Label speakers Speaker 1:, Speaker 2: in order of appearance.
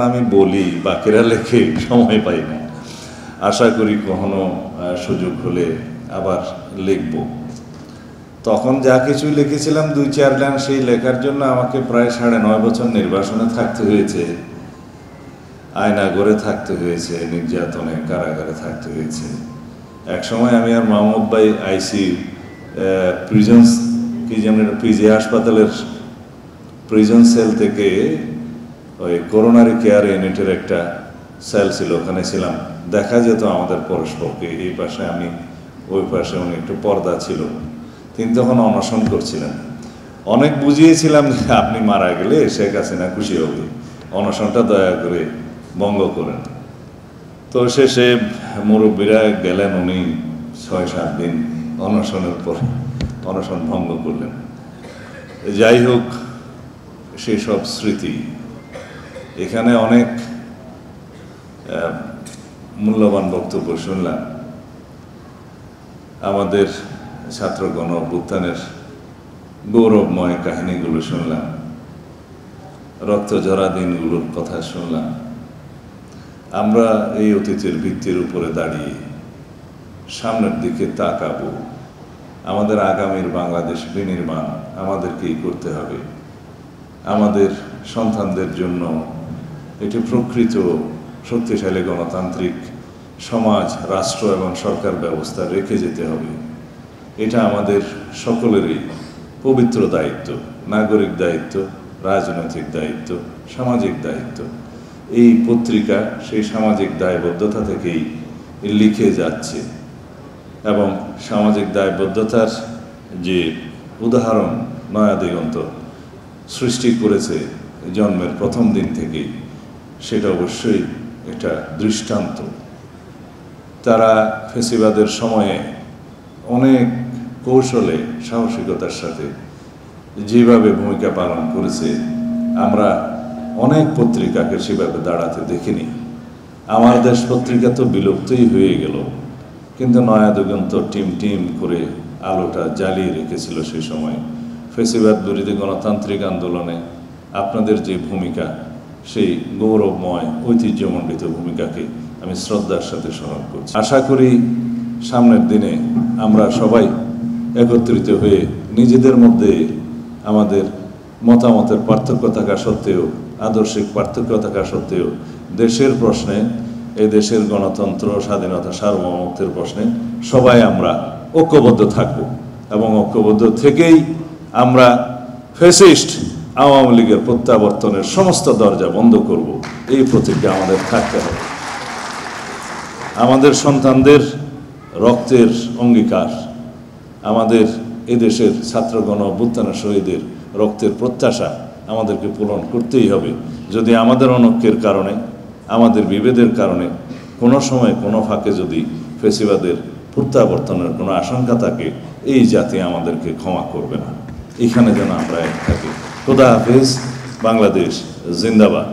Speaker 1: আমি বলি, বাকিরা লেখে, সময় পাই না। আশা করি কখনো সুযোগ হলে আবার লিখব। তখন যা কিছু লিখেছিলাম 2-4 লাইন, সেই লেখার জন্য আমাকে প্রায় 9.5 বছর নির্বাসনে থাকতে হয়েছে, আয়নাঘরে থাকতে হয়েছে, নির্যাতনে কারাগারে থাকতে হয়েছে। এক সময় আমি আর মাহমুদ ভাই আইসি প্রিজনস কি যেন পিজি হাসপাতালের প্রিজন সেল থেকে ওই করোনারি কেয়ার ইউনিটের একটা সেল ছিল, ওখানে ছিলাম। দেখা যেত আমাদের পরস্পরকে, এই পাশে আমি, ওই পাশে উনি, একটু পর্দা ছিল। তিনি তখন অনশন করছিলেন। অনেক বুঝিয়েছিলাম যে আপনি মারা গেলে শেখ হাসিনা খুশি হবে, অনশনটা দয়া করে ভঙ্গ করেন। তো শেষে মুরব্বীরা গেলেন, উনি 6-7 দিন অনশনের পর অনশন ভঙ্গ করলেন। যাই হোক, সেসব স্মৃতি। এখানে অনেক মূল্যবান বক্তব্য শুনলাম। আমাদের ছাত্র গণ অভ্যুত্থানের গৌরবময় কাহিনীগুলো শুনলাম, রক্ত ঝরা দিনগুলোর কথা শুনলাম। আমরা এই অতীতের ভিত্তির উপরে দাঁড়িয়ে সামনের দিকে তাকাবো। আমাদের আগামীর বাংলাদেশ বিনির্মাণ আমাদেরকেই করতে হবে। আমাদের সন্তানদের জন্য এটি প্রকৃত শক্তিশালী গণতান্ত্রিক সমাজ, রাষ্ট্র এবং সরকার ব্যবস্থা রেখে যেতে হবে। এটা আমাদের সকলেরই পবিত্র দায়িত্ব, নাগরিক দায়িত্ব, রাজনৈতিক দায়িত্ব, সামাজিক দায়িত্ব। এই পত্রিকা সেই সামাজিক দায়বদ্ধতা থেকেই লিখে যাচ্ছে এবং সামাজিক দায়বদ্ধতার যে উদাহরণ নয়া দিগন্ত সৃষ্টি করেছে জন্মের প্রথম দিন থেকেই, সেটা অবশ্যই একটা দৃষ্টান্ত। তারা ফেসিবাদের সময়ে অনেক কৌশলে, সাহসিকতার সাথে যেভাবে ভূমিকা পালন করেছে, আমরা অনেক পত্রিকাকে সেভাবে দাঁড়াতে দেখিনি। আমার দেশ পত্রিকা তো বিলুপ্তই হয়ে গেল, কিন্তু নয়া দিগন্ত টিম করে আলোটা জ্বালিয়ে রেখেছিল সেই সময়। ফেসিবাদ বিরোধী গণতান্ত্রিক আন্দোলনে আপনাদের যে ভূমিকা, সেই গৌরবময় ঐতিহ্যমণ্ডিত ভূমিকাকে আমি শ্রদ্ধার সাথে স্মরণ করছি। আশা করি সামনের দিনে আমরা সবাই একত্রিত হয়ে নিজেদের মধ্যে আমাদের মতামতের পার্থক্য থাকা সত্ত্বেও, আদর্শিক পার্থক্য থাকা সত্ত্বেও, দেশের প্রশ্নে, এই দেশের গণতন্ত্র, স্বাধীনতা, সার্বভৌমত্বের প্রশ্নে সবাই আমরা ঐক্যবদ্ধ থাকব এবং ঐক্যবদ্ধ থেকেই আমরা ফ্যাসিস্ট আওয়ামী লীগের প্রত্যাবর্তনের সমস্ত দরজা বন্ধ করব। এই প্রতিজ্ঞা আমাদের থাকতে হবে। আমাদের সন্তানদের রক্তের অঙ্গীকার, আমাদের এদেশের ছাত্রগণ অভ্যুত্থানের শহীদের রক্তের প্রত্যাশা আমাদেরকে পূরণ করতেই হবে। যদি আমাদের অনৈক্যের কারণে, আমাদের বিভেদের কারণে কোনো সময় কোনো ফাঁকে যদি ফেসিবাদের প্রত্যাবর্তনের কোনো আশঙ্কা থাকে, এই জাতি আমাদেরকে ক্ষমা করবে না। এখানে যেন আমরা এক থাকি। খোদা হাফেজ। বাংলাদেশ জিন্দাবাদ।